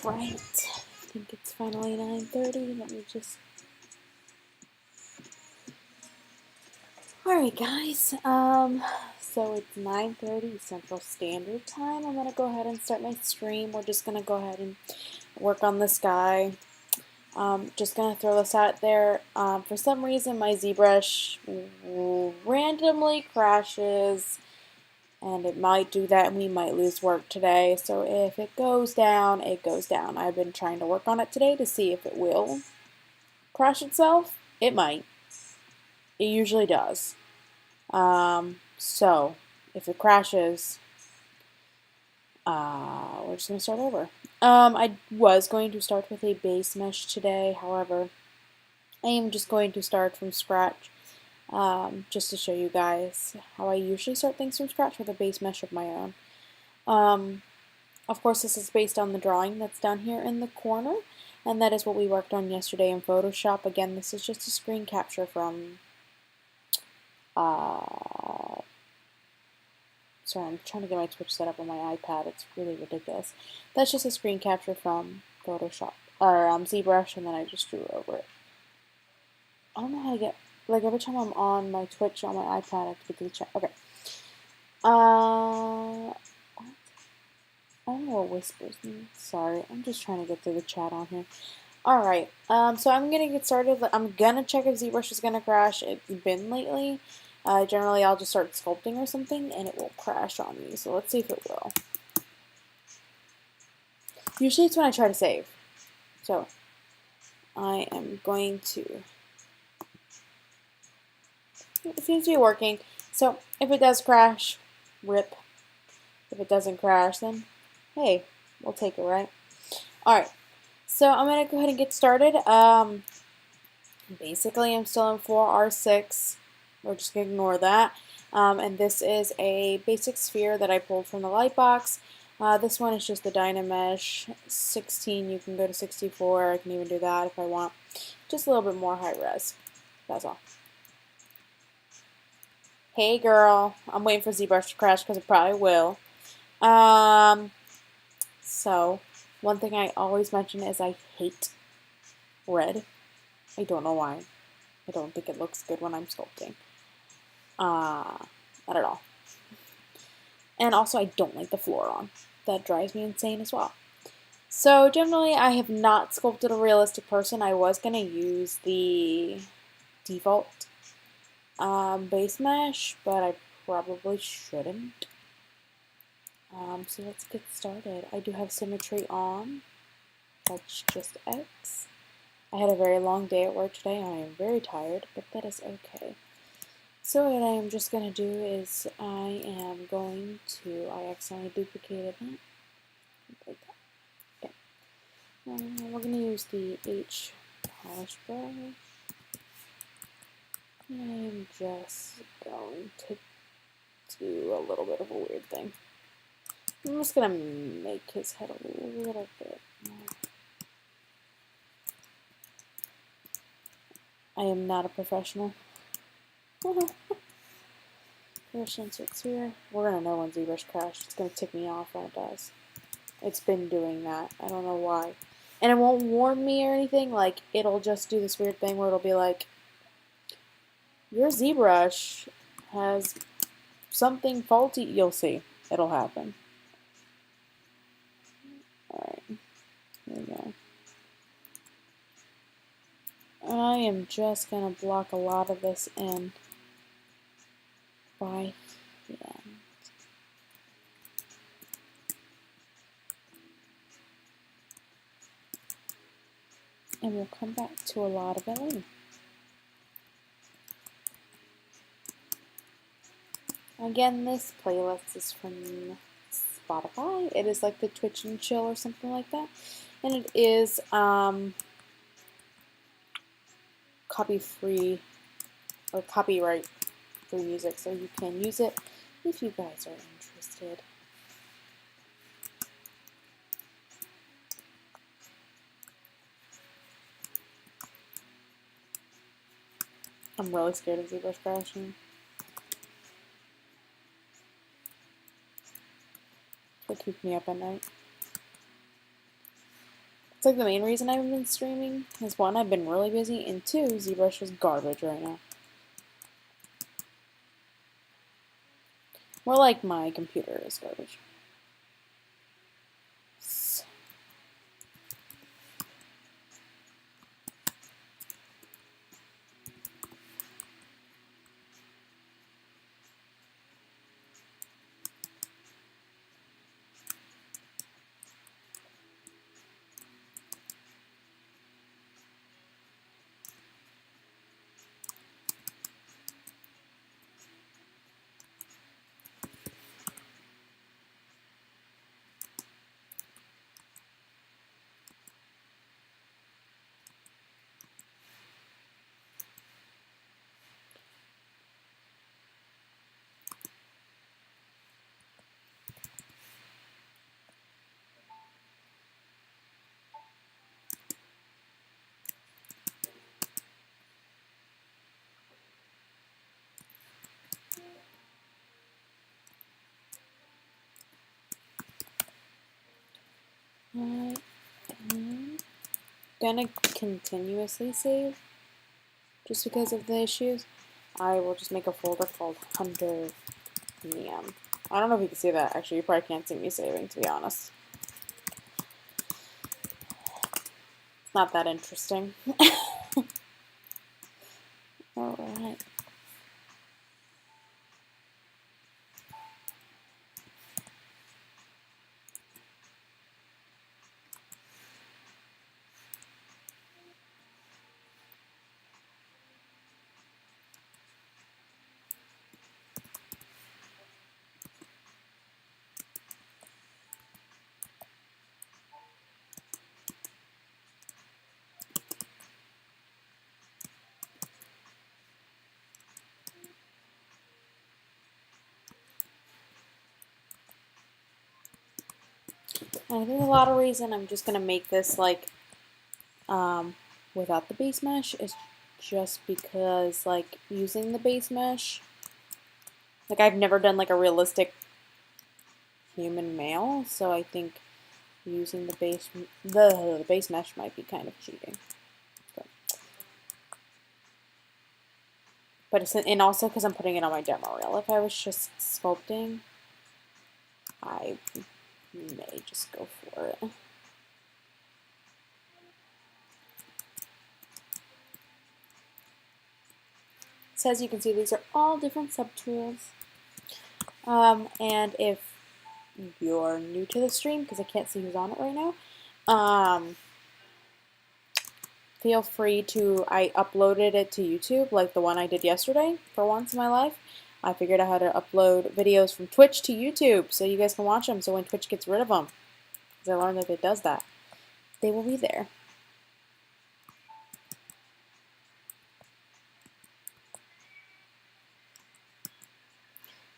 Right. I think it's finally 9:30. Let me just... Alright guys, so it's 9:30 Central Standard Time. I'm going to go ahead and start my stream. We're just going to go ahead and work on this guy. Just going to throw this out there. For some reason my ZBrush randomly crashes, and it might do that and we might lose work today. So if it goes down, it goes down. I've been trying to work on it today to see if it will crash itself. It might. It usually does. So if it crashes, we're just going to start over. I was going to start with a base mesh today. However, I am just going to start from scratch. Just to show you guys how I usually start things from scratch with a base mesh of my own. Of course, this is based on the drawing that's down here in the corner, and that is what we worked on yesterday in Photoshop. Again, this is just a screen capture from, sorry, I'm trying to get my Twitch set up on my iPad. It's really ridiculous. That's just a screen capture from Photoshop, or ZBrush, and then I just drew over it. I don't know how to get... Like, every time I'm on my Twitch on my iPad, I have to get to the chat. Okay. What? I don't know what whispers mean. Sorry, I'm just trying to get to the chat on here. Alright, so I'm going to get started. I'm going to check if ZBrush is going to crash. It's been lately. Generally, I'll just start sculpting or something, and it will crash on me. So let's see if it will. Usually it's when I try to save. So, I am going to... It seems to be working. So if it does crash, rip. If it doesn't crash, then hey, we'll take it, right? Alright, so I'm going to go ahead and get started. Basically, I'm still in 4R6. We're just going to ignore that. And this is a basic sphere that I pulled from the Lightbox. This one is just the Dynamesh 16. You can go to 64. I can even do that if I want. Just a little bit more high res. That's all. Hey girl, I'm waiting for ZBrush to crash because it probably will. So, one thing I always mention is I hate red. I don't know why. I don't think it looks good when I'm sculpting. Not at all. And also I don't like the Floron. That drives me insane as well. So generally I have not sculpted a realistic person. I was going to use the default base mesh, but I probably shouldn't. So let's get started. I do have symmetry on. That's just X. I had a very long day at work today and I am very tired, but that is okay. So what I am just going to do is I accidentally duplicated it. Like that. Okay. We're going to use the H polish brush. I'm just going to do a little bit of a weird thing. I'm just going to make his head a little bit more. I am not a professional. Brush insert sphere. We're going to know when ZBrush crashed. It's going to tick me off when it does. It's been doing that. I don't know why. And it won't warn me or anything. Like, it'll just do this weird thing where it'll be like, your ZBrush has something faulty. You'll see. It'll happen. Alright. Here we go. I am just going to block a lot of this in by the end. And we'll come back to a lot of it later. Again, this playlist is from Spotify. It is like the Twitch and Chill or something like that. And it is copy-free or copyright-free music, so you can use it if you guys are interested. I'm really scared of ZBrush crashing. It'll keep me up at night. It's like the main reason I haven't been streaming is one, I've been really busy, and two, ZBrush is garbage right now. More like my computer is garbage. I am gonna continuously save just because of the issues. I will just make a folder called Hunter Neon. I don't know if you can see that. Actually, you probably can't see me saving, to be honest. It's not that interesting. Alright. And I think a lot of reason I'm just gonna make this like without the base mesh is just because like using the base mesh, like I've never done like a realistic human male, so I think using the base mesh might be kind of cheating. But it's, and also because I'm putting it on my demo reel. If I was just sculpting, I may just go for it. So as you can see, these are all different subtools. And if you're new to the stream, because I can't see who's on it right now, feel free to, I uploaded it to YouTube, like the one I did yesterday, for once in my life. I figured out how to upload videos from Twitch to YouTube, so you guys can watch them, so when Twitch gets rid of them, because I learned that it does that, they will be there.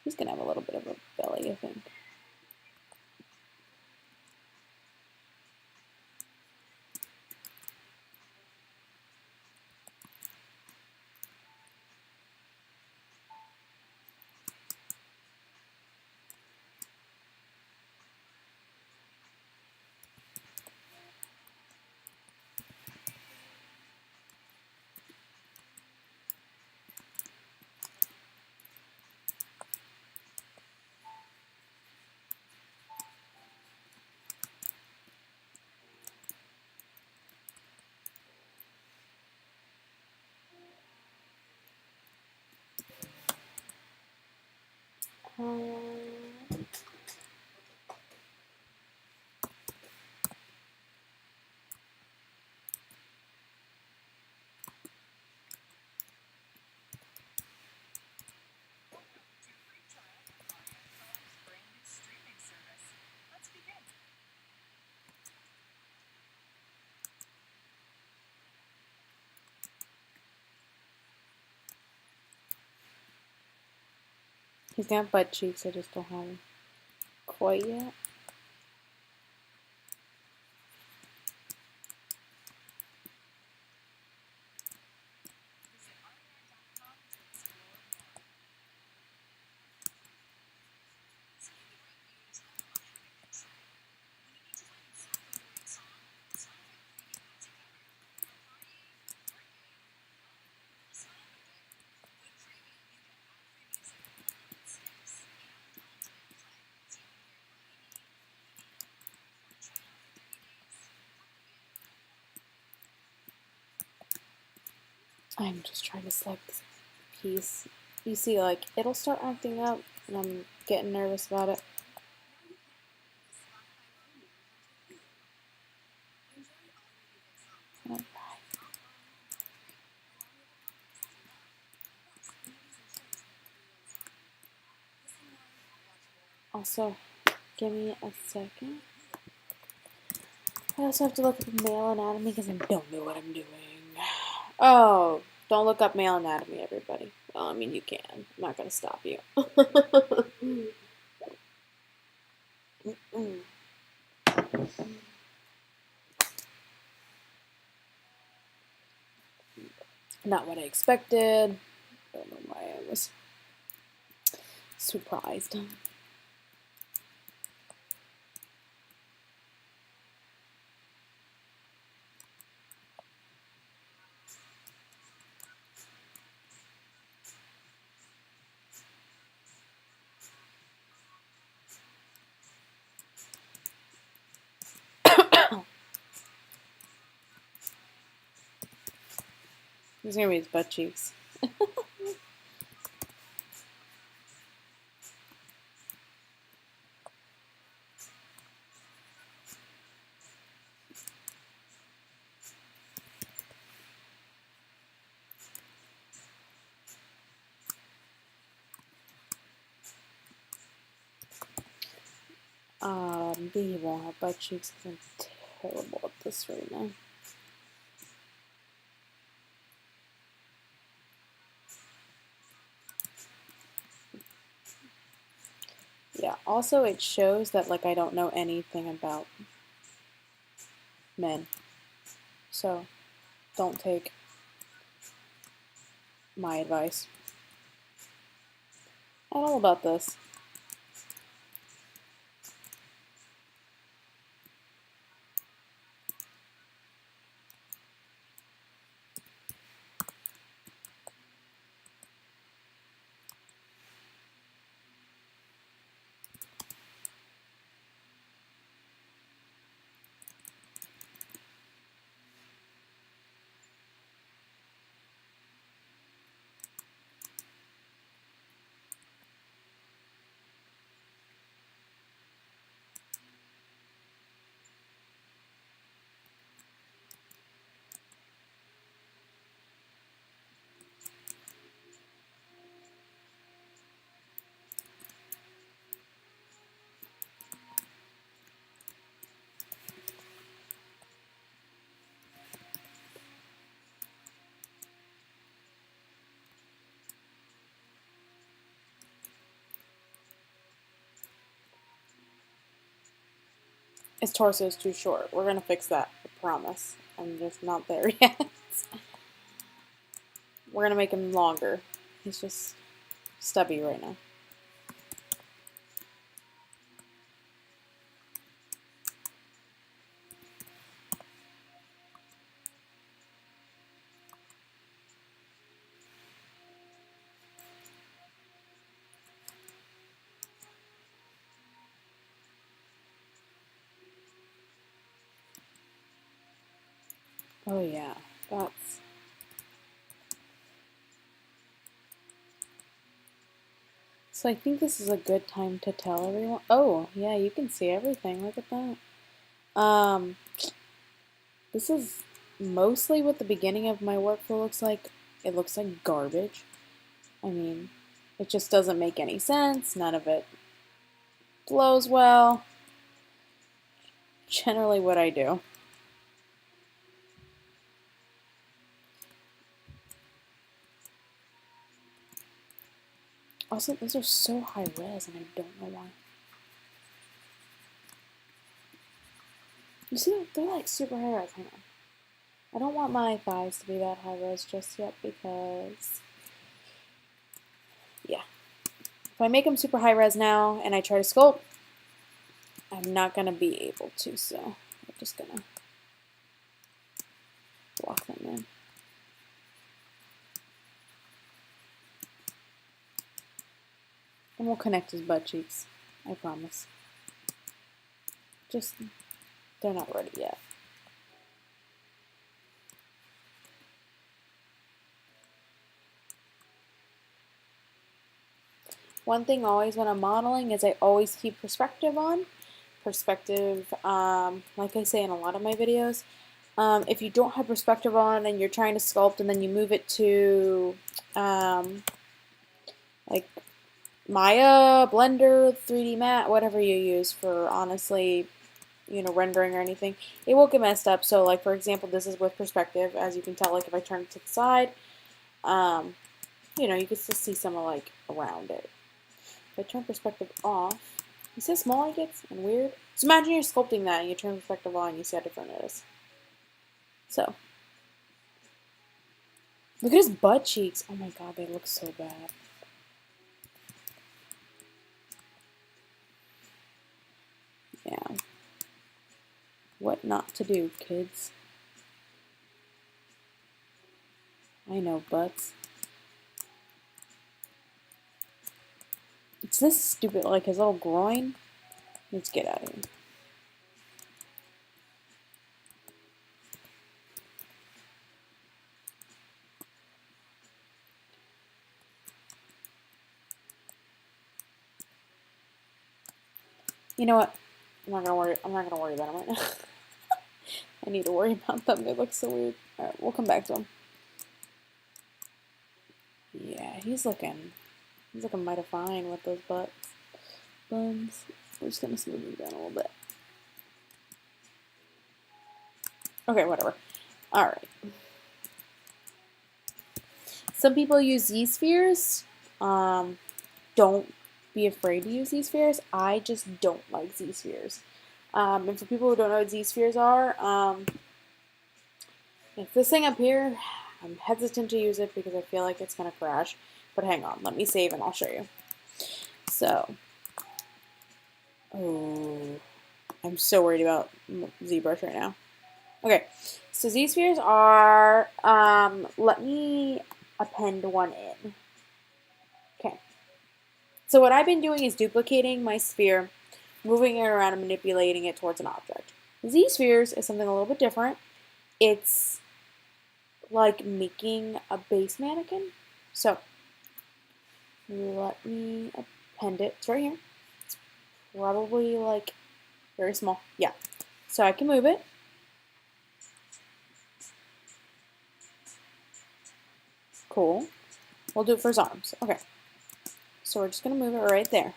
He's going to have a little bit of a belly, I think. He's got butt cheeks, I just don't have them quite yet. I'm just trying to select this piece. You see, like, it'll start acting up, and I'm getting nervous about it. Also, give me a second. I also have to look up male anatomy because I don't know what I'm doing. Oh, don't look up male anatomy, everybody. Well, I mean, you can. I'm not going to stop you. Not what I expected. Don't know why I was surprised. These are going to be his butt cheeks. He won't have butt cheeks because I'm terrible at this right now. Yeah, also it shows that, like, I don't know anything about men. So, don't take my advice at all about this. His torso is too short. We're gonna fix that, I promise. I'm just not there yet. We're gonna make him longer. He's just stubby right now. Oh yeah, that's... So I think this is a good time to tell everyone. Oh, yeah, you can see everything. Look at that. This is mostly what the beginning of my workflow looks like. It looks like garbage. I mean, it just doesn't make any sense. None of it flows well. Generally what I do. Also, these are so high res and I don't know why. You see, they're like super high res. Hang on. I don't want my thighs to be that high res just yet because, yeah. If I make them super high res now and I try to sculpt, I'm not going to be able to, so I'm just going to block them in. And we'll connect his butt cheeks, I promise. Just, they're not ready yet. one thing always when I'm modeling is I always keep perspective on. Perspective, like I say in a lot of my videos, if you don't have perspective on and you're trying to sculpt and then you move it to like Maya, Blender, 3D Matte, whatever you use for honestly, you know, rendering or anything, it will get messed up. So like for example, this is with perspective. As you can tell, like if I turn it to the side, you know, you can still see some of like around it. If I turn perspective off, you see how small it gets and weird? So imagine you're sculpting that and you turn perspective on and you see how different it is. So, look at his butt cheeks. Oh my god, they look so bad. Yeah. What not to do, kids? I know, butts. It's this stupid, like his little groin. Let's get out of here. You know what? I'm not gonna worry about him right now. I need to worry about them. They look so weird. Alright, we'll come back to him. Yeah, he's looking mighty fine with those buns. We're just gonna smooth him down a little bit. Okay, whatever. Alright. Some people use Z-spheres. Don't be afraid to use Z-spheres. I just don't like Z-spheres. And for people who don't know what Z-spheres are, if this thing up here, I'm hesitant to use it because I feel like it's going to crash. But hang on, let me save and I'll show you. So, oh, I'm so worried about ZBrush right now. Okay, so Z-spheres are, let me append one in. Okay. So what I've been doing is duplicating my sphere, moving it around and manipulating it towards an object. Z-spheres is something a little bit different. It's like making a base mannequin. So let me append it. It's right here. It's probably like very small. Yeah. So I can move it. Cool. We'll do it for his arms. Okay. So we're just going to move it right there.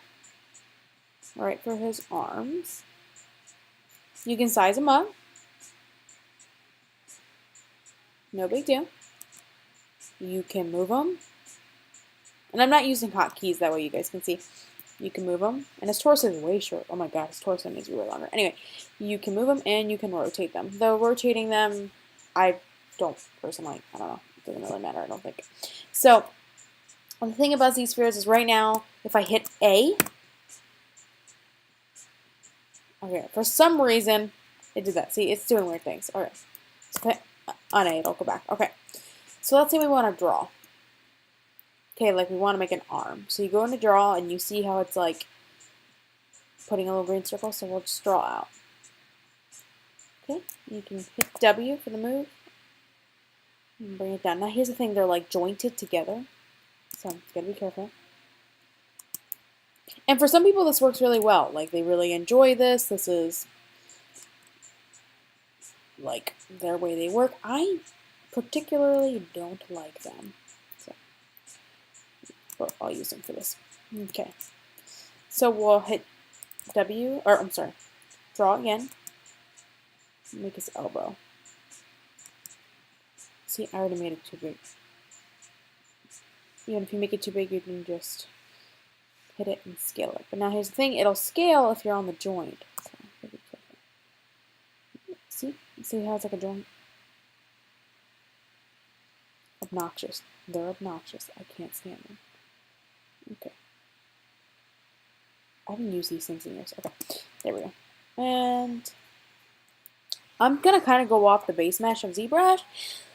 Right for his arms. You can size them up. No big deal. You can move them. And I'm not using hotkeys, that way you guys can see. You can move them. And his torso is way short. Oh my god, his torso needs to be way longer. Anyway, you can move them and you can rotate them. Though rotating them, I don't personally, I don't know. It doesn't really matter, I don't think. So, the thing about these spheres is right now, if I hit A, okay, for some reason, it did that. See, it's doing weird things. Okay, so on A, it'll go back. Okay, so let's say we want to draw. Okay, like we want to make an arm. So you go into draw and you see how it's like putting a little green circle, so we'll just draw out. Okay, you can hit W for the move and bring it down. Now here's the thing, they're like jointed together, so you gotta be careful. And for some people this works really well, like they really enjoy this. This is like their way they work. I particularly don't like them, so but I'll use them for this. Okay, so we'll hit W, or I'm sorry, draw again. Make his elbow. See, I already made it too big. Even if you make it too big, you can just hit it and scale it. But now here's the thing, it'll scale if you're on the joint. So, see how it's like a joint? Obnoxious. They're obnoxious. I can't stand them. Okay. I haven't used these things in years. Okay, there we go. And I'm going to kind of go off the base mesh of ZBrush.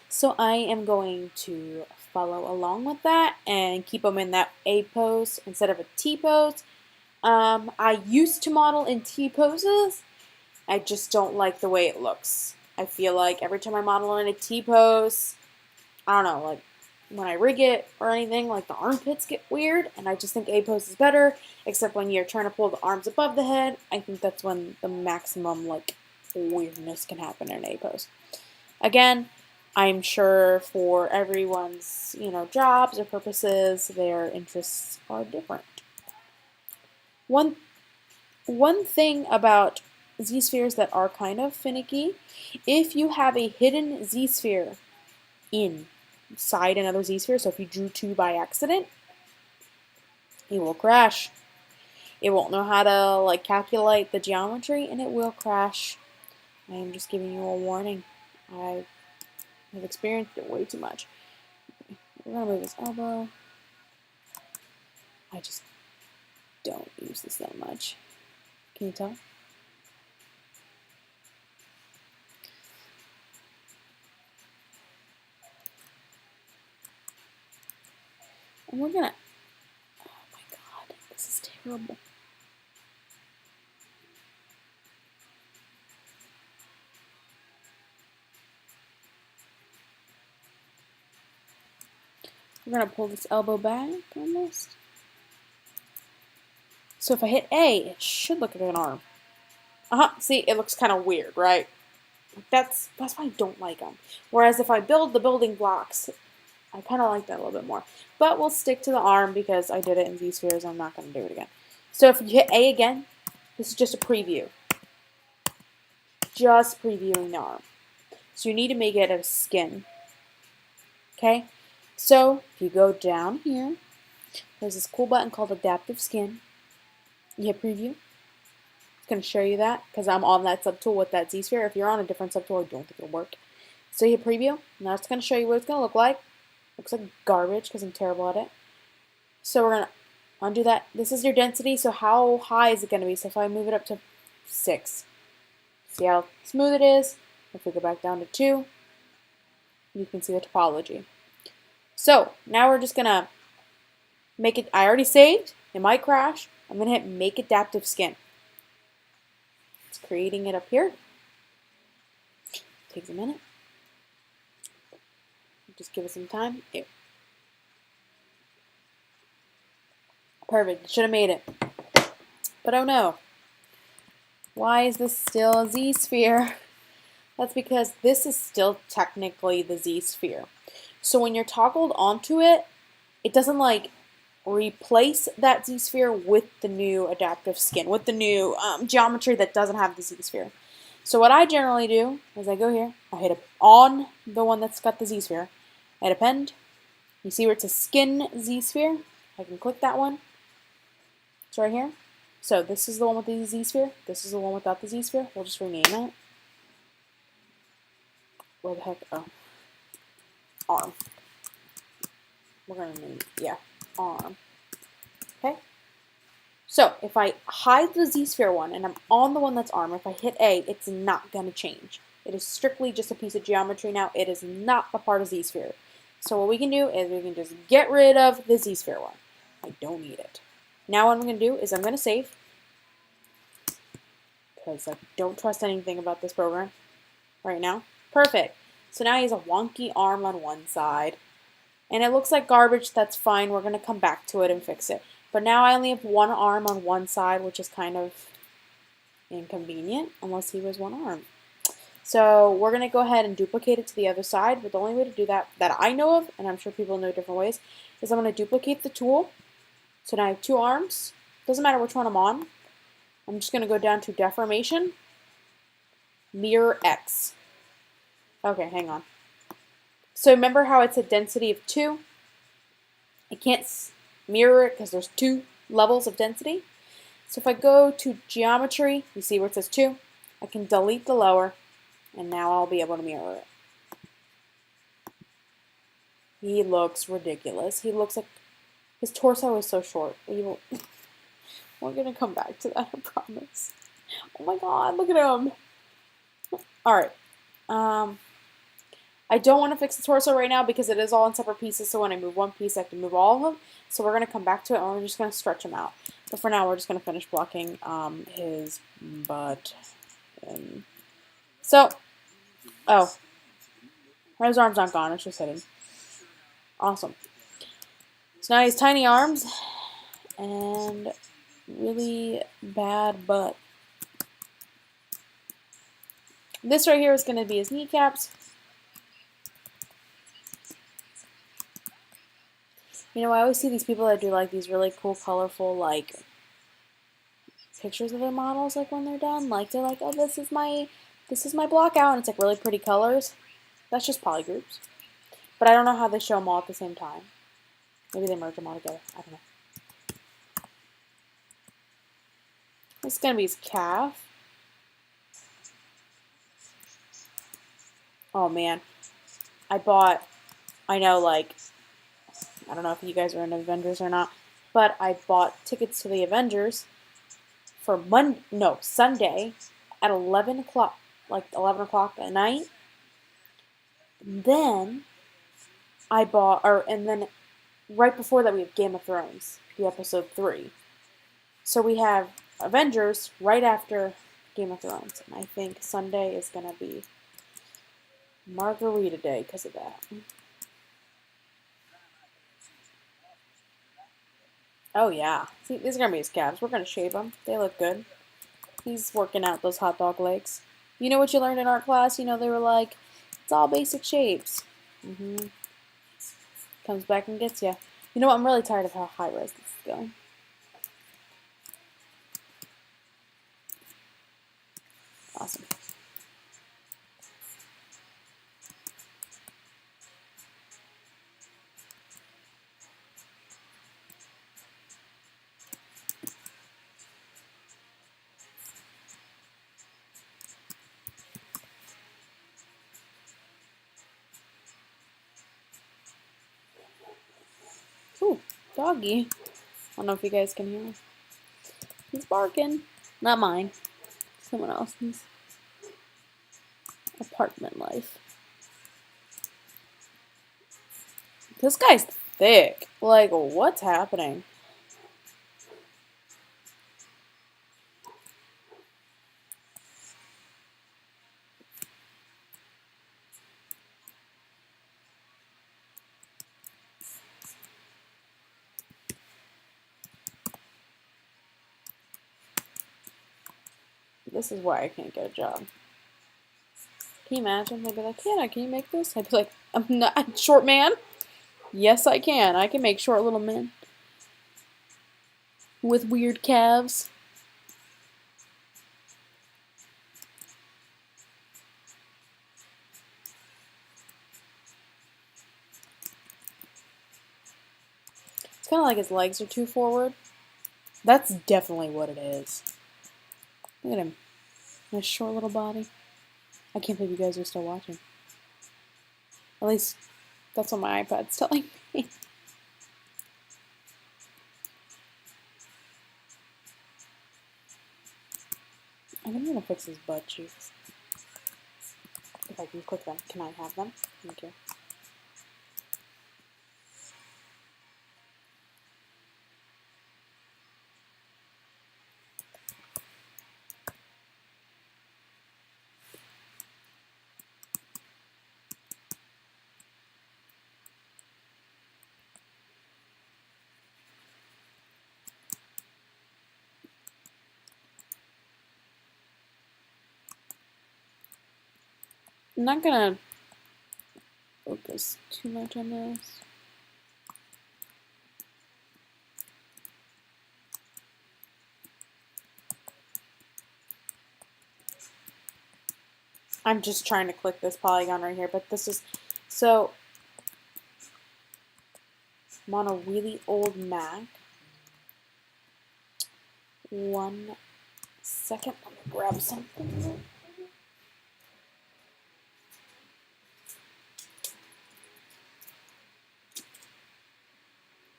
So I am going to follow along with that and keep them in that A pose instead of a T pose. I used to model in T poses. I just don't like the way it looks. I feel like every time I model in a T pose, I don't know, like when I rig it or anything, like the armpits get weird, and I just think A pose is better, except when you're trying to pull the arms above the head, I think that's when the maximum, like, weirdness can happen in A pose. Again, I'm sure for everyone's, jobs or purposes, their interests are different. One thing about Z-spheres that are kind of finicky, if you have a hidden Z-sphere inside another Z-sphere, so if you drew two by accident, it will crash. It won't know how to like calculate the geometry, and it will crash. I am just giving you a warning. I have experienced it way too much. We're gonna move this elbow. I just don't use this that much. Can you tell? And we're gonna, oh my god, this is terrible. We're gonna pull this elbow back almost. So if I hit A, it should look like an arm. See, it looks kind of weird, right? That's why I don't like them. Whereas if I build the building blocks, I kind of like that a little bit more. But we'll stick to the arm because I did it in Z-spheres. I'm not going to do it again. So if you hit A again, this is just a preview. Just previewing the arm. So you need to make it a skin. Okay? So if you go down here, there's this cool button called Adaptive Skin. You hit preview. It's going to show you that because I'm on that subtool with that Z-sphere. If you're on a different subtool, I don't think it'll work. So you hit preview. Now it's going to show you what it's going to look like. Looks like garbage because I'm terrible at it. So we're going to undo that. This is your density. So how high is it going to be? So if I move it up to 6, see how smooth it is? If we go back down to 2, you can see the topology. So now we're just going to make it. I already saved. It might crash. I'm going to hit Make Adaptive Skin. It's creating it up here. Takes a minute. Just give it some time. Ew. Perfect. Should have made it. But oh no. Why is this still a Z-sphere? That's because this is still technically the Z-sphere. So when you're toggled onto it, it doesn't like replace that Z-sphere with the new adaptive skin, with the new geometry that doesn't have the Z-sphere. So what I generally do is I go here, I hit on the one that's got the Z-sphere, I hit append. You see where it says skin Z-sphere? I can click that one. It's right here. So this is the one with the Z-sphere. This is the one without the Z-sphere. We'll just rename it. Where the heck? Oh. Arm. We're going to name it, yeah, arm. Okay? So if I hide the Z-sphere one and I'm on the one that's arm, if I hit A, it's not going to change. It is strictly just a piece of geometry now. It is not a part of Z-sphere. So what we can do is we can just get rid of the Z-sphere one. I don't need it. Now what I'm going to do is I'm going to save. Because I don't trust anything about this program right now. Perfect. So now he has a wonky arm on one side. And it looks like garbage. That's fine. We're going to come back to it and fix it. But now I only have one arm on one side, which is kind of inconvenient unless he was one arm. So we're going to go ahead and duplicate it to the other side. But the only way to do that I know of, and I'm sure people know different ways, is I'm going to duplicate the tool. So now I have two arms. Doesn't matter which one I'm on. I'm just going to go down to Deformation, Mirror X. Okay, hang on. So remember how it's a density of 2? I can't mirror it because there's 2 levels of density. So if I go to Geometry, you see where it says 2? I can delete the lower, and now I'll be able to mirror it. He looks ridiculous. He looks like his torso is so short. We're going to come back to that, I promise. Oh my god, look at him. Alright. I don't want to fix the torso right now because it is all in separate pieces, so when I move one piece, I have to move all of them. So we're going to come back to it, and we're just going to stretch him out. But for now, we're just going to finish blocking his butt. So, oh. His arm's not gone, it's just hidden. Awesome. So now he has tiny arms and really bad butt. This right here is going to be his kneecaps. You know, I always see these people that do like these really cool, colorful, like pictures of their models, like when they're done. Like they're like, oh, this is my Blockout, and it's like really pretty colors. That's just polygroups. But I don't know how they show them all at the same time. Maybe they merge them all together. I don't know. This is gonna be his calf. Oh man, I know, like, I don't know if you guys are into Avengers or not, but I bought tickets to the Avengers for Sunday at 11 o'clock, like 11 o'clock at night. Then and then right before that we have Game of Thrones, the episode 3. So we have Avengers right after Game of Thrones, and I think Sunday is gonna be Margarita Day because of that. Oh yeah. See, these are gonna be his calves. We're gonna shave them. They look good. He's working out those hot dog legs. You know what you learned in art class? You know, they were like, it's all basic shapes. Comes back and gets you. You know what? I'm really tired of how high res this is going. Awesome. Ooh, doggy. I don't know if you guys can hear him. He's barking. Not mine. Someone else's. Apartment life. This guy's thick. Like, what's happening? This is why I can't get a job. Can you imagine? They'd be like, Hannah, can you make this? I'd be like, I'm not a short man. Yes, I can. I can make short little men. With weird calves. It's kind of like his legs are too forward. That's definitely what it is. Look at him. Nice short little body. I can't believe you guys are still watching. At least, that's what my iPad's telling me. I think I'm going to fix his butt cheeks. If I can click them. Can I have them? Thank you. I'm not gonna focus too much on this. I'm just trying to click this polygon right here, but this is, so, I'm on a really old Mac. 1 second, let me grab something.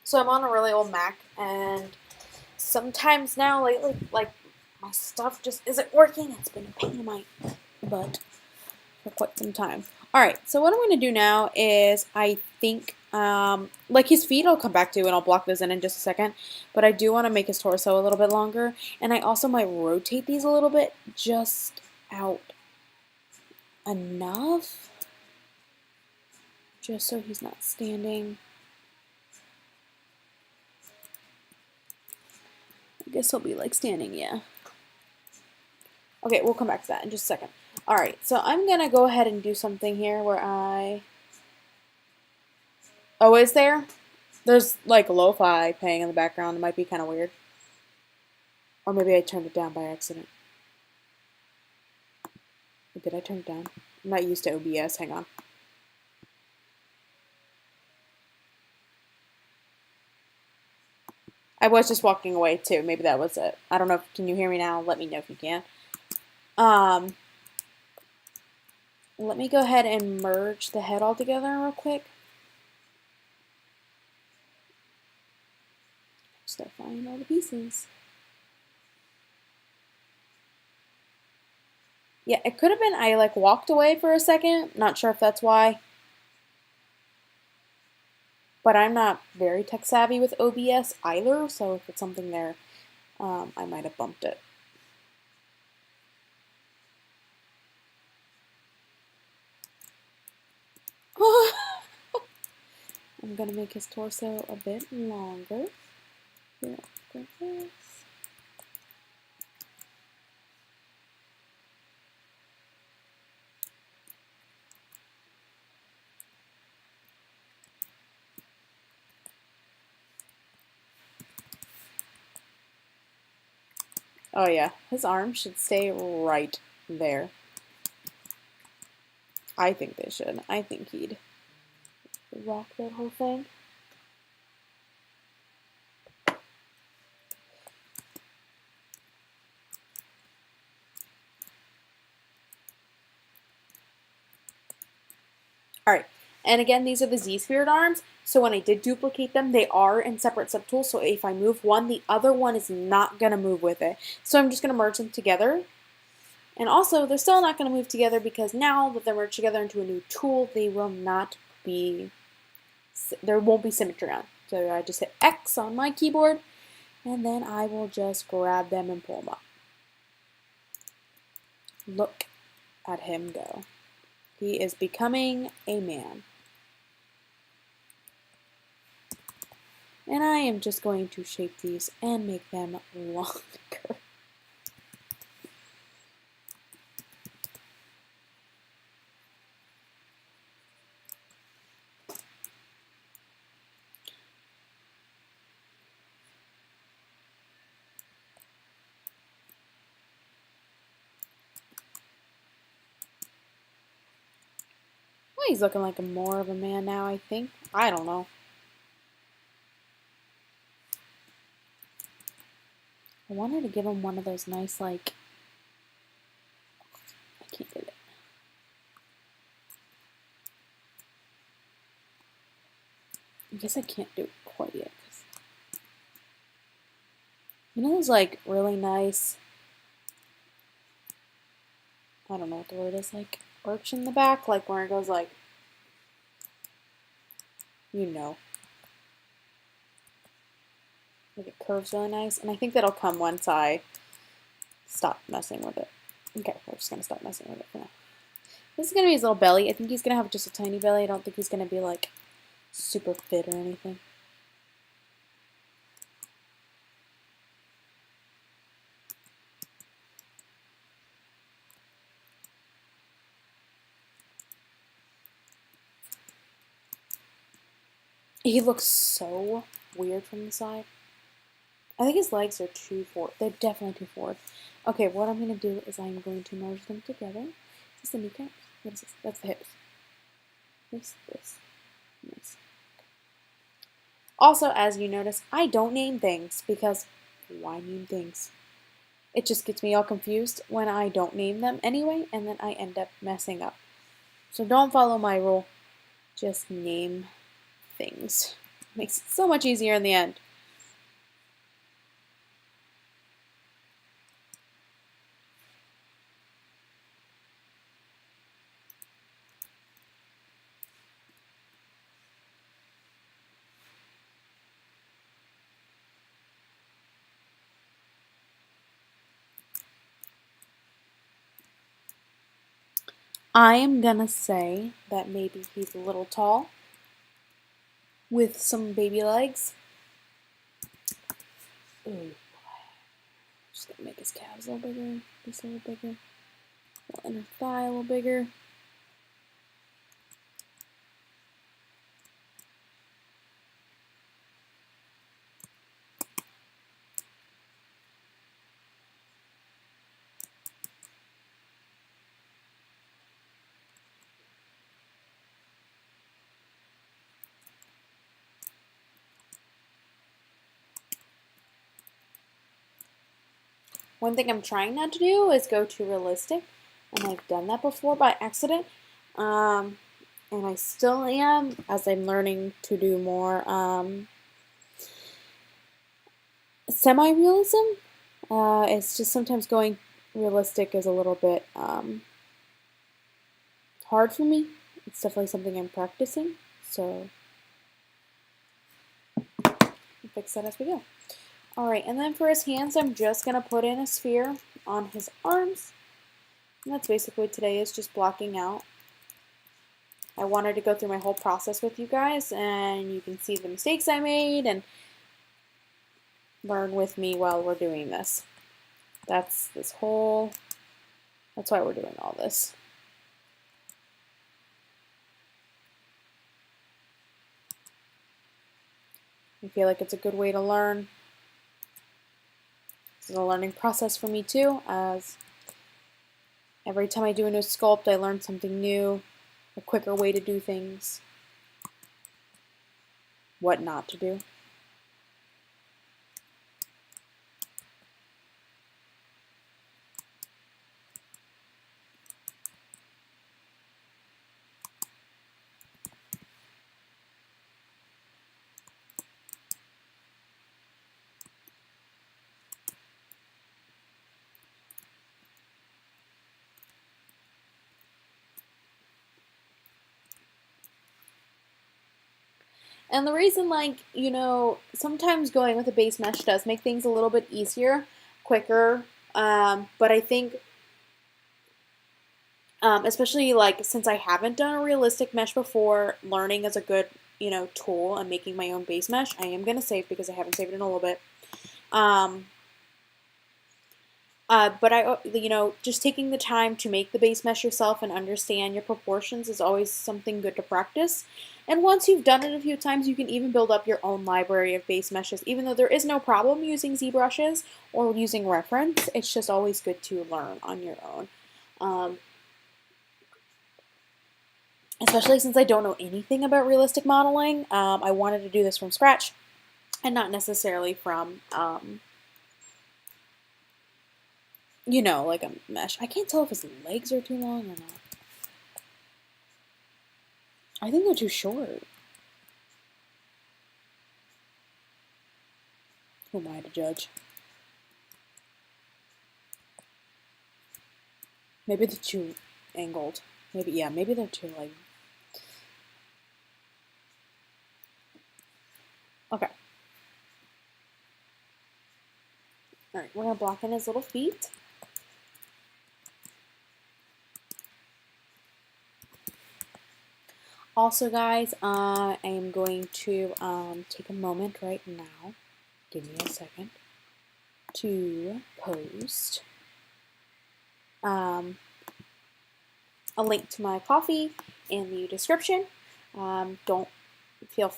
So I'm on a really old Mac, and sometimes now lately, like, my stuff just isn't working. It's been a pain in my butt for quite some time. Alright, so what I'm going to do now is, I think, like his feet I'll come back to and I'll block those in just a second, but I do want to make his torso a little bit longer, and I also might rotate these a little bit, just out enough, just so he's not standing I guess he'll be like standing, yeah. Okay, we'll come back to that in just a second. Alright, so I'm gonna go ahead and do something here where Oh, is there? There's like lo-fi playing in the background. It might be kind of weird. Or maybe I turned it down by accident. Did I turn it down? I'm not used to OBS. Hang on. I was just walking away too. Maybe that was it. I don't know. Can you hear me now? Let me know if you can. Let me go ahead and merge the head all together real quick. Start finding all the pieces. Yeah, it could have been I like walked away for a second. Not sure if that's why. But I'm not very tech savvy with OBS either, so if it's something there, I might have bumped it. I'm gonna make his torso a bit longer. Here, like this. Oh yeah, his arm should stay right there. I think they should. I think he'd rock that whole thing. Alright, and again, these are the Z-sphered arms, so when I did duplicate them, they are in separate subtools, so if I move one, the other one is not going to move with it. So I'm just going to merge them together. And also, they're still not going to move together because now that they're merged together into a new tool, they will not be, there won't be symmetry on. So I just hit X on my keyboard, and then I will just grab them and pull them up. Look at him go. He is becoming a man. And I am just going to shape these and make them longer. Well, he's looking like more of a man now, I think. I don't know. I wanted to give him one of those nice, like, I can't get it. I guess I can't do it quite yet. You know those, like, really nice, I don't know what the word is, like, arch in the back? Like, where it goes, like, you know. Like, it curves really nice. And I think that'll come once I stop messing with it. Okay, we're just going to stop messing with it for now. This is going to be his little belly. I think he's going to have just a tiny belly. I don't think he's going to be, like, super fit or anything. He looks so weird from the side. I think his legs are too forward. They're definitely too forward. Okay, what I'm going to do is I'm going to merge them together. Is this the kneecaps? What is this? That's the hips. This. Nice. Also, as you notice, I don't name things because why name things? It just gets me all confused when I don't name them anyway, and then I end up messing up. So don't follow my rule. Just name things. Makes it so much easier in the end. I am gonna say that maybe he's a little tall with some baby legs. Ooh. Just gonna make his calves a little bigger, this a little bigger, the inner thigh a little bigger. One thing I'm trying not to do is go too realistic, and I've done that before by accident, and I still am as I'm learning to do more semi-realism. It's just sometimes going realistic is a little bit hard for me. It's definitely something I'm practicing, so we'll fix that as we go. Alright, and then for his hands, I'm just going to put in a sphere on his arms. And that's basically what today is, just blocking out. I wanted to go through my whole process with you guys, and you can see the mistakes I made and learn with me while we're doing this. That's why we're doing all this. I feel like it's a good way to learn. This is a learning process for me too, as every time I do a new sculpt, I learn something new, a quicker way to do things, what not to do. And the reason, like, you know, sometimes going with a base mesh does make things a little bit easier, quicker, but I think, especially, like, since I haven't done a realistic mesh before, learning is a good, you know, tool and making my own base mesh. I am going to save because I haven't saved in a little bit. But you know, just taking the time to make the base mesh yourself and understand your proportions is always something good to practice. And once you've done it a few times, you can even build up your own library of base meshes. Even though there is no problem using ZBrushes or using reference, it's just always good to learn on your own. Especially since I don't know anything about realistic modeling, I wanted to do this from scratch and not necessarily from you know, like a mesh. I can't tell if his legs are too long or not. I think they're too short. Who am I to judge? Maybe they're too angled. Maybe, yeah, maybe they're too, like... Okay. Alright, we're going to block in his little feet. Also, guys, I am going to take a moment right now, give me a second, to post a link to my coffee in the description. Don't feel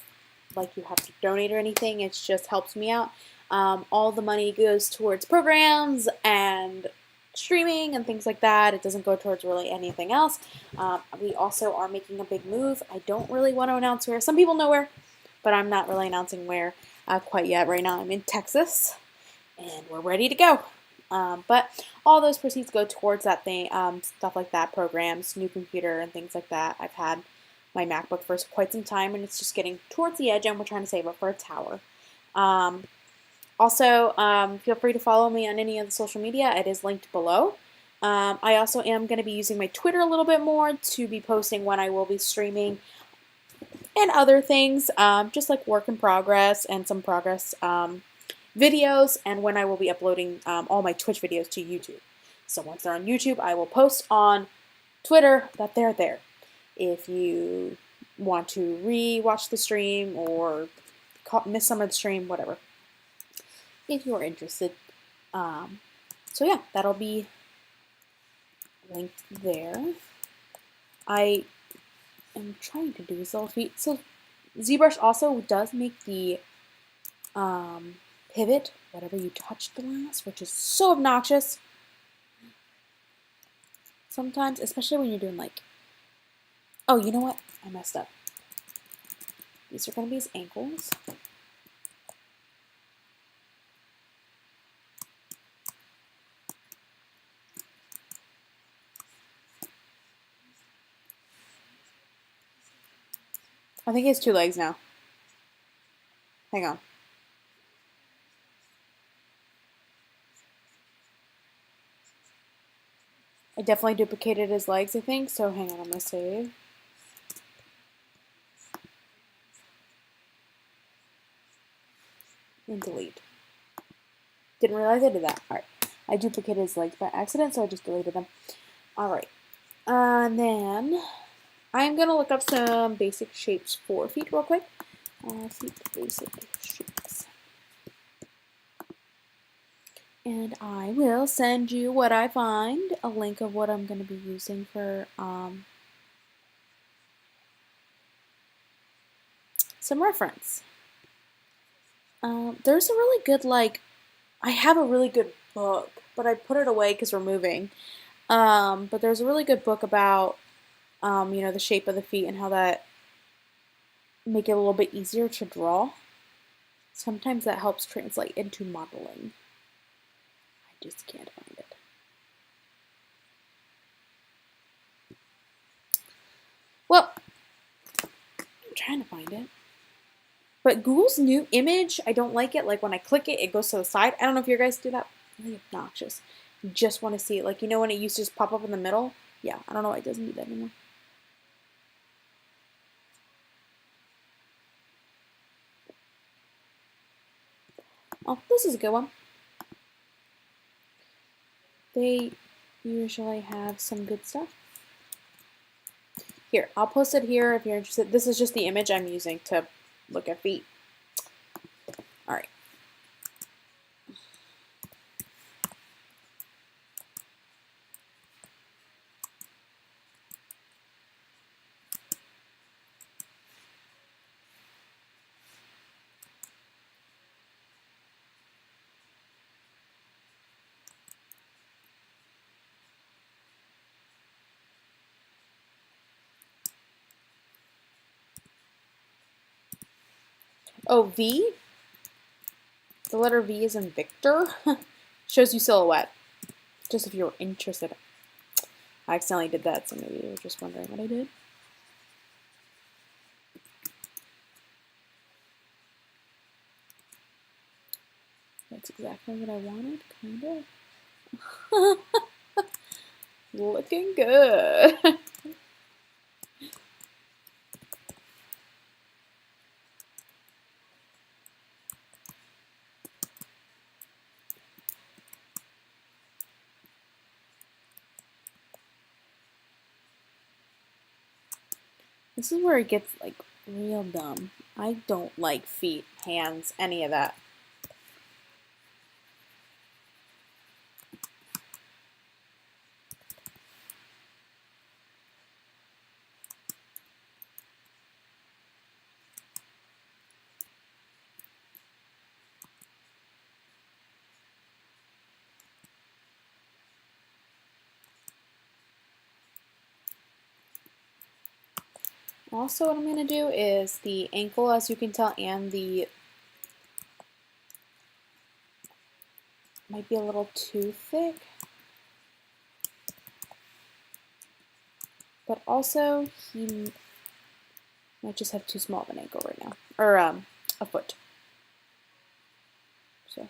like you have to donate or anything, it just helps me out. All the money goes towards programs and streaming and things like that. It doesn't go towards really anything else. We also are making a big move. I don't really want to announce where. Some people know where, but I'm not really announcing where quite yet. Right now I'm in Texas, and we're ready to go. But all those proceeds go towards that thing, stuff like that, programs, new computer, and things like that. I've had my MacBook for quite some time, and it's just getting towards the edge, and we're trying to save up for a tower. Also, feel free to follow me on any of the social media. It is linked below. I also am going to be using my Twitter a little bit more to be posting when I will be streaming and other things, just like work in progress and some progress videos, and when I will be uploading all my Twitch videos to YouTube. So once they're on YouTube, I will post on Twitter that they're there. If you want to re-watch the stream or miss some of the stream, whatever. If you are interested, So yeah, that'll be linked there. I am trying to do these little feet. So ZBrush also does make the pivot whatever you touch glass, which is so obnoxious sometimes, especially when you're doing like, oh, you know what? I messed up. These are going to be his ankles. I think he has 2 legs now. Hang on. I definitely duplicated his legs, I think, so hang on, I'm going to save. And delete. Didn't realize I did that. Alright. I duplicated his legs by accident, so I just deleted them. Alright. And then I'm going to look up some basic shapes for feet real quick. Feet basic shapes. And I will send you what I find, a link of what I'm going to be using for some reference. There's a really good, I have a really good book, but I put it away because we're moving. But there's a really good book about, the shape of the feet and how that make it a little bit easier to draw. Sometimes that helps translate into modeling. I just can't find it. Well, I'm trying to find it. But Google's new image, I don't like it. Like when I click it, it goes to the side. I don't know if you guys do that. Really obnoxious. You just want to see it. Like, you know when it used to just pop up in the middle? Yeah, I don't know why it doesn't do that anymore. Oh, this is a good one. They usually have some good stuff. Here, I'll post it here if you're interested. This is just the image I'm using to look at feet. All right. Oh, V? The letter V is in Victor. Shows you silhouette. Just if you were interested. I accidentally did that, so maybe you were just wondering what I did. That's exactly what I wanted, kind of. Looking good. This is where it gets like real dumb. I don't like feet, hands, any of that. Also, what I'm going to do is the ankle, as you can tell, and the might be a little too thick. But also, he might just have too small of an ankle right now. Or a foot. So.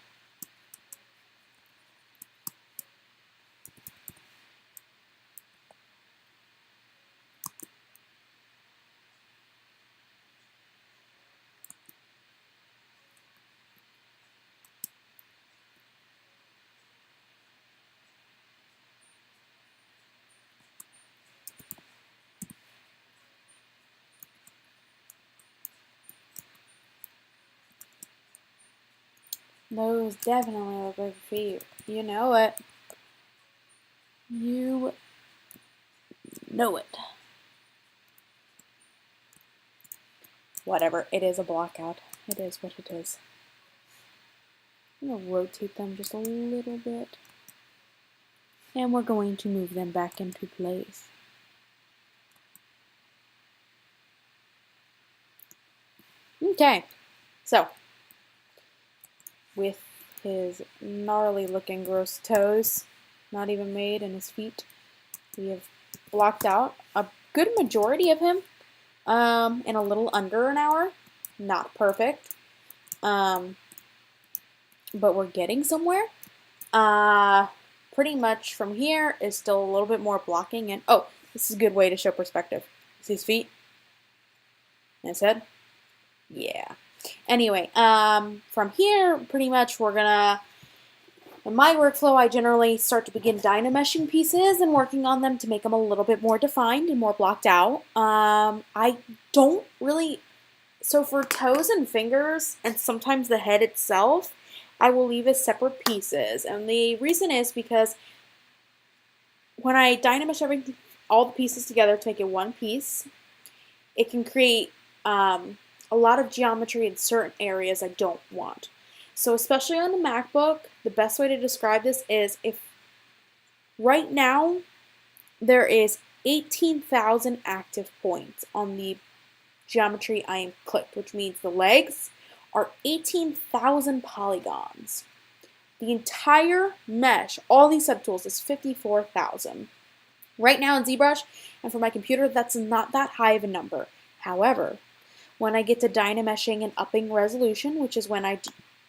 Those definitely look like feet. You know it. You know it. Whatever, it is a blockout. It is what it is. I'm going to rotate them just a little bit. And we're going to move them back into place. Okay, so with his gnarly looking gross toes, not even made, and his feet, we have blocked out a good majority of him in a little under an hour. Not perfect, but we're getting somewhere. Pretty much from here is still a little bit more blocking, and oh, this is a good way to show perspective. See his feet and his head? Yeah. Anyway, from here, pretty much we're gonna, in my workflow, I generally start to begin dynameshing pieces and working on them to make them a little bit more defined and more blocked out. I don't really, so for toes and fingers, and sometimes the head itself, I will leave as separate pieces. And the reason is because when I dynamesh everything, all the pieces together to make it one piece, it can create a lot of geometry in certain areas I don't want. So especially on the MacBook, the best way to describe this is if right now there is 18,000 active points on the geometry I am clicked, which means the legs are 18,000 polygons. The entire mesh, all these subtools, is 54,000. Right now in ZBrush and for my computer, that's not that high of a number. However, when I get to dynameshing and upping resolution, which is when I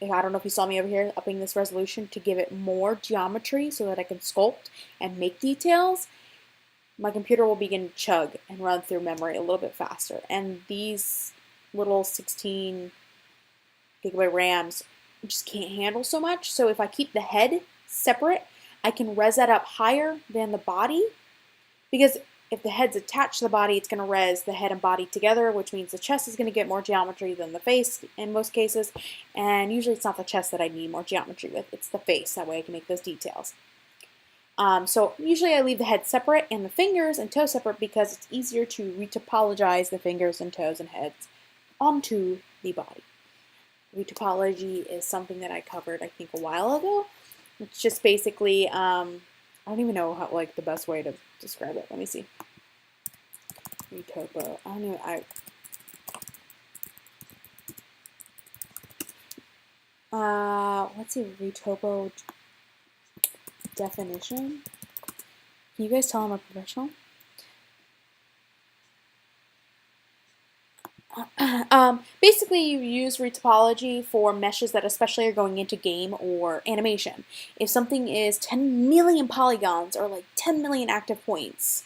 don't know if you saw me over here, upping this resolution to give it more geometry so that I can sculpt and make details, my computer will begin to chug and run through memory a little bit faster. And these little 16 gigabyte RAMs just can't handle so much. So if I keep the head separate, I can res that up higher than the body, because if the head's attached to the body, it's going to res the head and body together, which means the chest is going to get more geometry than the face in most cases. And usually it's not the chest that I need more geometry with, it's the face. That way I can make those details. So usually I leave the head separate and the fingers and toes separate because it's easier to retopologize the fingers and toes and heads onto the body. Retopology is something that I covered, I think, a while ago. It's just basically, I don't even know how, like, the best way to describe it. Let me see. Retopo. I don't know. What's a retopo definition? Can you guys tell I'm a professional? Basically, you use retopology for meshes that especially are going into game or animation. If something is 10 million polygons or like 10 million active points,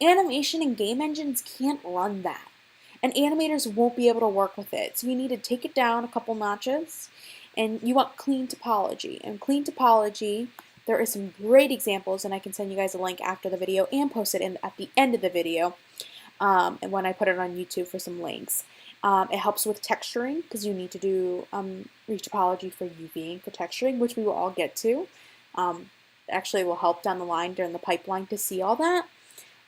animation and game engines can't run that. And animators won't be able to work with it. So you need to take it down a couple notches, and you want clean topology. And clean topology, there are some great examples, and I can send you guys a link after the video and post it at the end of the video. And when I put it on YouTube for some links. It helps with texturing because you need to do retopology for UVing for texturing, which we will all get to. Actually, it will help down the line during the pipeline to see all that.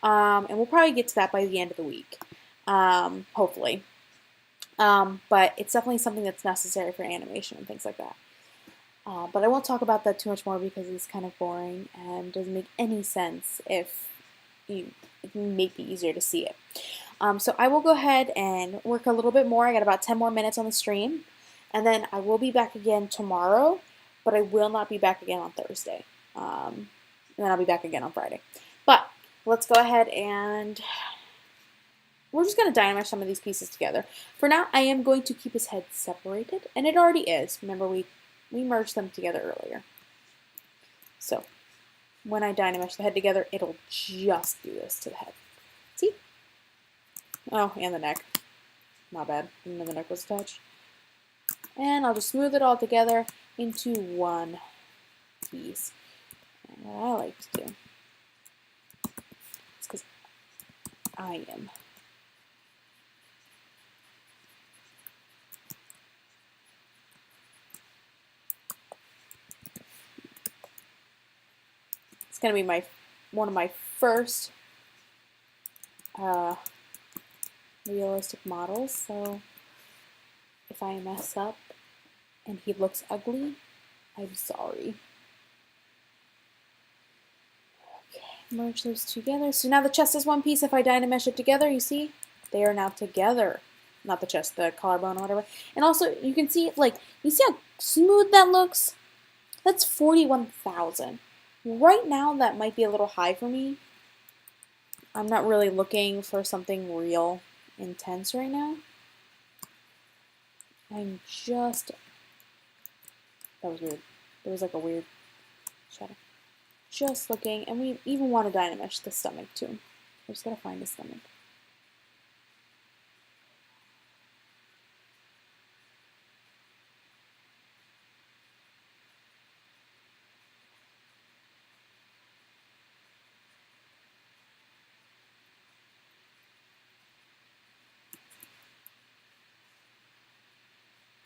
And we'll probably get to that by the end of the week, hopefully. But it's definitely something that's necessary for animation and things like that. But I won't talk about that too much more because it's kind of boring and doesn't make any sense if it may be easier to see it. So I will go ahead and work a little bit more. I got about 10 more minutes on the stream. And then I will be back again tomorrow, but I will not be back again on Thursday. And then I'll be back again on Friday. But let's go ahead and we're just going to dynamesh some of these pieces together. For now, I am going to keep his head separated, and it already is. Remember, we merged them together earlier. So when I dynamesh the head together, it'll just do this to the head. See? Oh, and the neck. Not bad. Even though the neck was attached. And I'll just smooth it all together into one piece. And what I like to do is because I am It's going to be one of my first realistic models, so if I mess up and he looks ugly, I'm sorry. Okay, merge those together. So now the chest is one piece. If I Dynamesh it together, you see, they are now together. Not the chest, the collarbone or whatever. And also, you can see, like, you see how smooth that looks? That's 41,000. Right now, that might be a little high for me. I'm not really looking for something real intense right now. I'm just... That was weird. There was like a weird shadow. Just looking, and we even want to Dynamesh the stomach too. I just gotta find the stomach.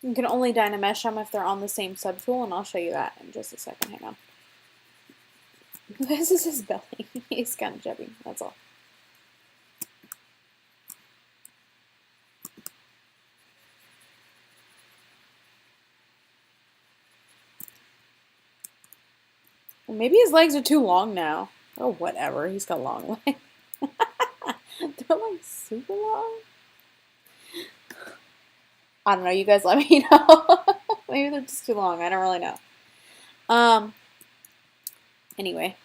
You can only Dynamesh them if they're on the same subtool, and I'll show you that in just a second. Hang on. This is his belly. He's kind of chubby, that's all. Well, maybe his legs are too long now. Oh, whatever. He's got long legs. They're like super long. I don't know. You guys let me know. Maybe they're just too long. I don't really know. Anyway.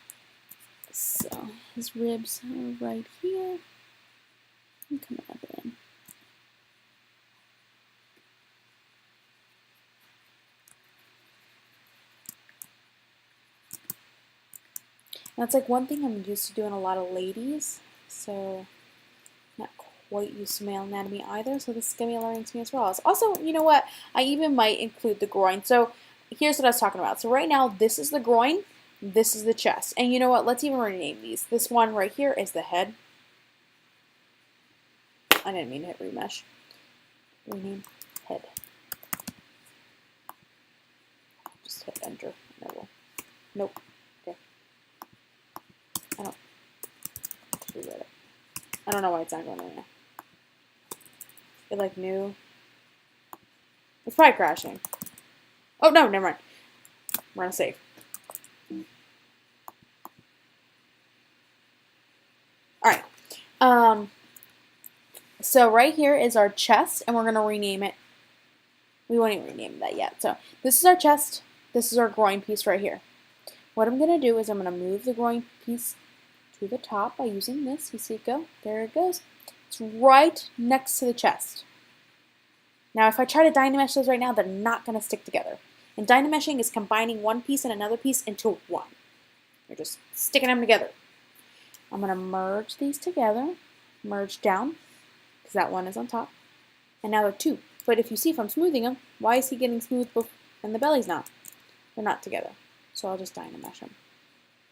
So, his ribs are right here. I'm coming up in. That's like one thing I'm used to doing a lot of ladies. So, not quite used to male anatomy either. So, this is going to be a learning to me as well. Also, you know what? I even might include the groin. So, here's what I was talking about. So, right now, this is the groin. This is the chest. And you know what? Let's even rename these. This one right here is the head. I didn't mean to hit remesh. Rename head. Just hit enter. And it will. Nope. Okay. I don't know why it's not going in there. It like new. It's probably crashing. Oh no, never mind. We're gonna save. Alright. So right here is our chest, and we're gonna rename it. We won't even rename that yet. So this is our chest. This is our groin piece right here. What I'm gonna do is I'm gonna move the groin piece to the top by using this. You see it go? There it goes. It's right next to the chest. Now if I try to Dynamesh those right now, they're not going to stick together. And Dynameshing is combining one piece and another piece into one. You're just sticking them together. I'm going to merge these together. Merge down, because that one is on top. And now they're two. But if you see, if I'm smoothing them, why is he getting smooth and the belly's not? They're not together. So I'll just Dynamesh them.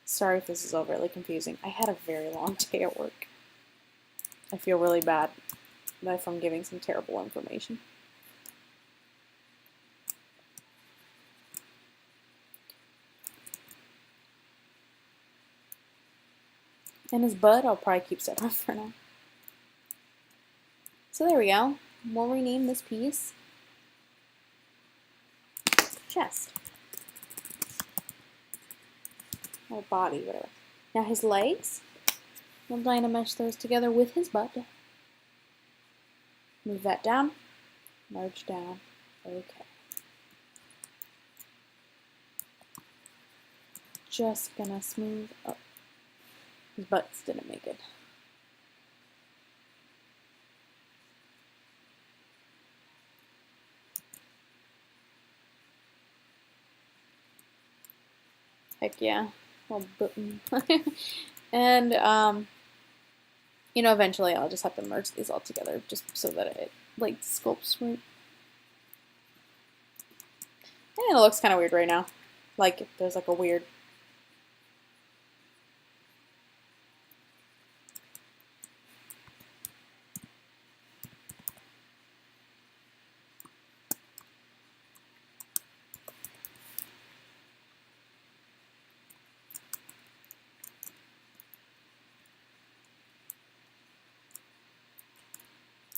Sorry if this is overly confusing. I had a very long day at work. I feel really bad if I'm giving some terrible information. And his butt, I'll probably keep separate for now. So there we go. We'll rename this piece chest. Or body, whatever. Now his legs, we'll Dynamesh those together with his butt. Move that down, merge down, okay. Just gonna smooth up. His butts didn't make it. Heck yeah. Well, and, you know, eventually I'll just have to merge these all together just so that it, like, sculpts right. And it looks kind of weird right now. Like, there's, like, a weird...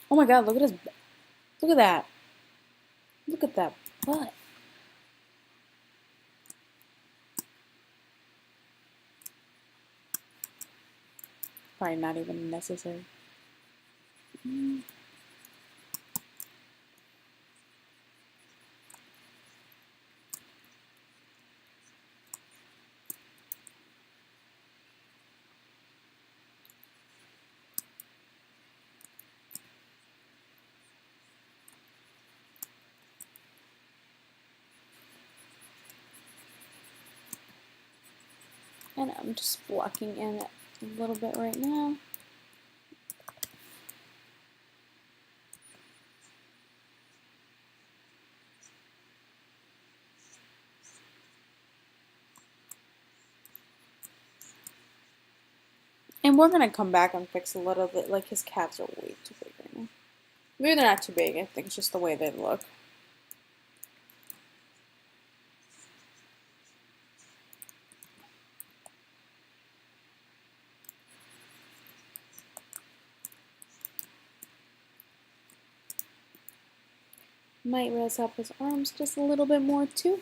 Oh my god, look at his, look at that. Look at that butt. Probably not even necessary. And I'm just blocking in a little bit right now. And we're gonna come back and fix a little bit, like his calves are way too big right now. Maybe they're not too big, I think it's just the way they look. Might raise up his arms just a little bit more too.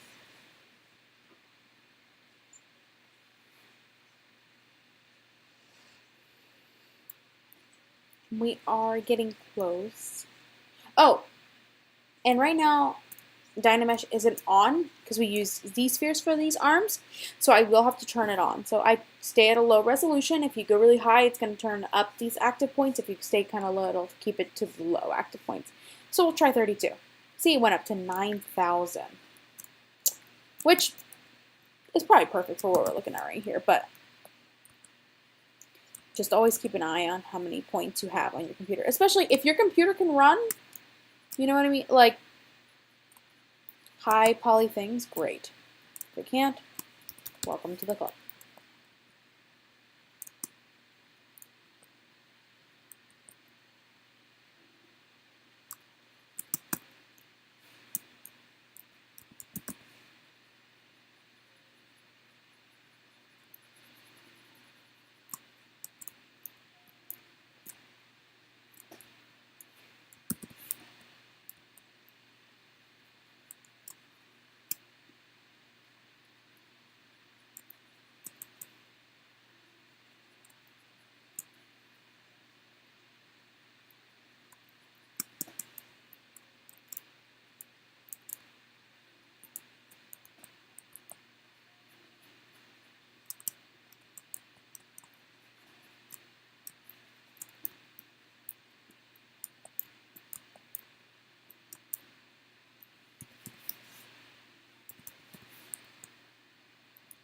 We are getting close. Oh, and right now Dynamesh isn't on because we use Z-spheres for these arms, so I will have to turn it on. So I stay at a low resolution. If you go really high, it's going to turn up these active points. If you stay kind of low, it'll keep it to the low active points. So we'll try 32. See, it went up to 9,000, which is probably perfect for what we're looking at right here, but just always keep an eye on how many points you have on your computer, especially if your computer can run, you know what I mean? Like, high poly things, great. If it can't, welcome to the club.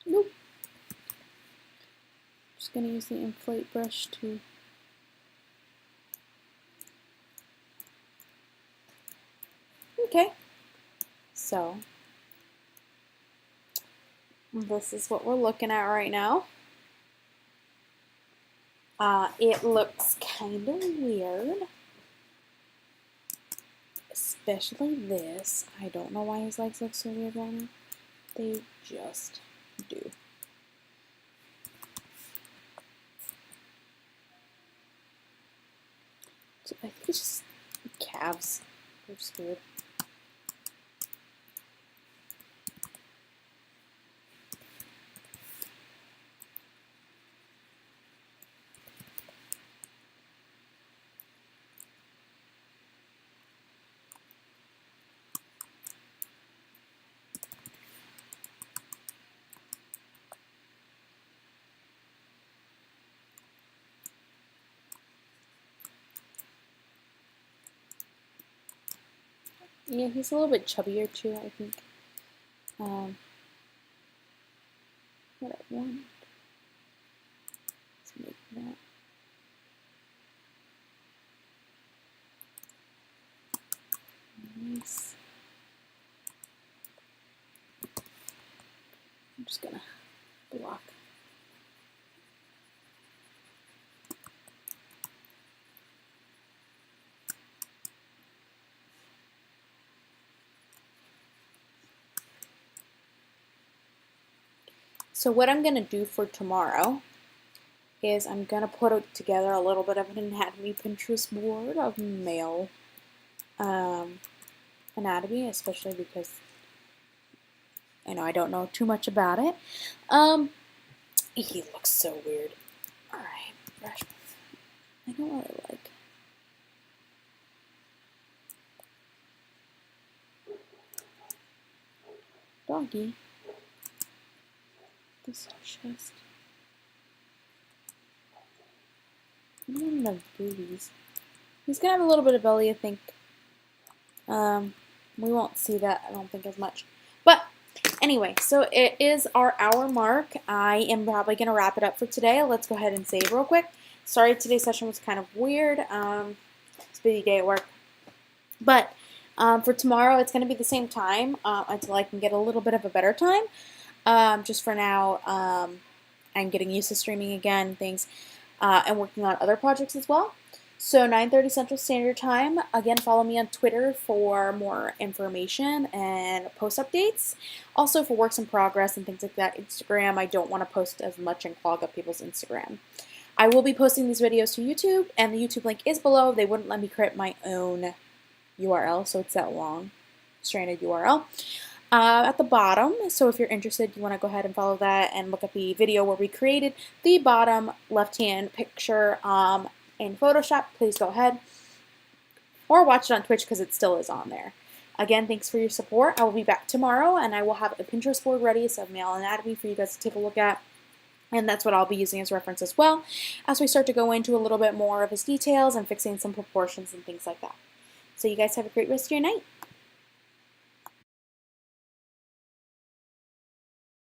Nope. Just gonna use the inflate brush to okay. So this is what we're looking at right now. It looks kind of weird, especially this. I don't know why his legs look so weird right now. They just do. So I think it's just calves. They're just weird. Yeah, he's a little bit chubbier too, I think. What I want. Let's make that. Nice. I'm just gonna block. So what I'm gonna do for tomorrow is I'm going to put together a little bit of an anatomy Pinterest board of male anatomy, especially because I don't know too much about it. He looks so weird. Alright, brush. I don't really like. Doggy. This chest. I don't even have boobies. He's gonna have a little bit of belly, I think. We won't see that, I don't think, as much. But anyway, so it is our hour mark. I am probably gonna wrap it up for today. Let's go ahead and save real quick. Sorry, today's session was kind of weird. It's a busy day at work. But for tomorrow, it's going to be the same time until I can get a little bit of a better time. Just for now, I'm getting used to streaming again, things, and working on other projects as well. So 9:30 Central Standard Time. Again, follow me on Twitter for more information and post updates. Also for works in progress and things like that. Instagram, I don't want to post as much and clog up people's Instagram. I will be posting these videos to YouTube, and the YouTube link is below. They wouldn't let me create my own URL, so it's that long, stranded URL at the bottom. So if you're interested, you want to go ahead and follow that and look at the video where we created the bottom left-hand picture in Photoshop. Please go ahead, or watch it on Twitch because it still is on there. Again, thanks for your support. I will be back tomorrow, and I will have a Pinterest board ready of male anatomy for you guys to take a look at. And that's what I'll be using as reference as well, as we start to go into a little bit more of his details and fixing some proportions and things like that. So you guys have a great rest of your night.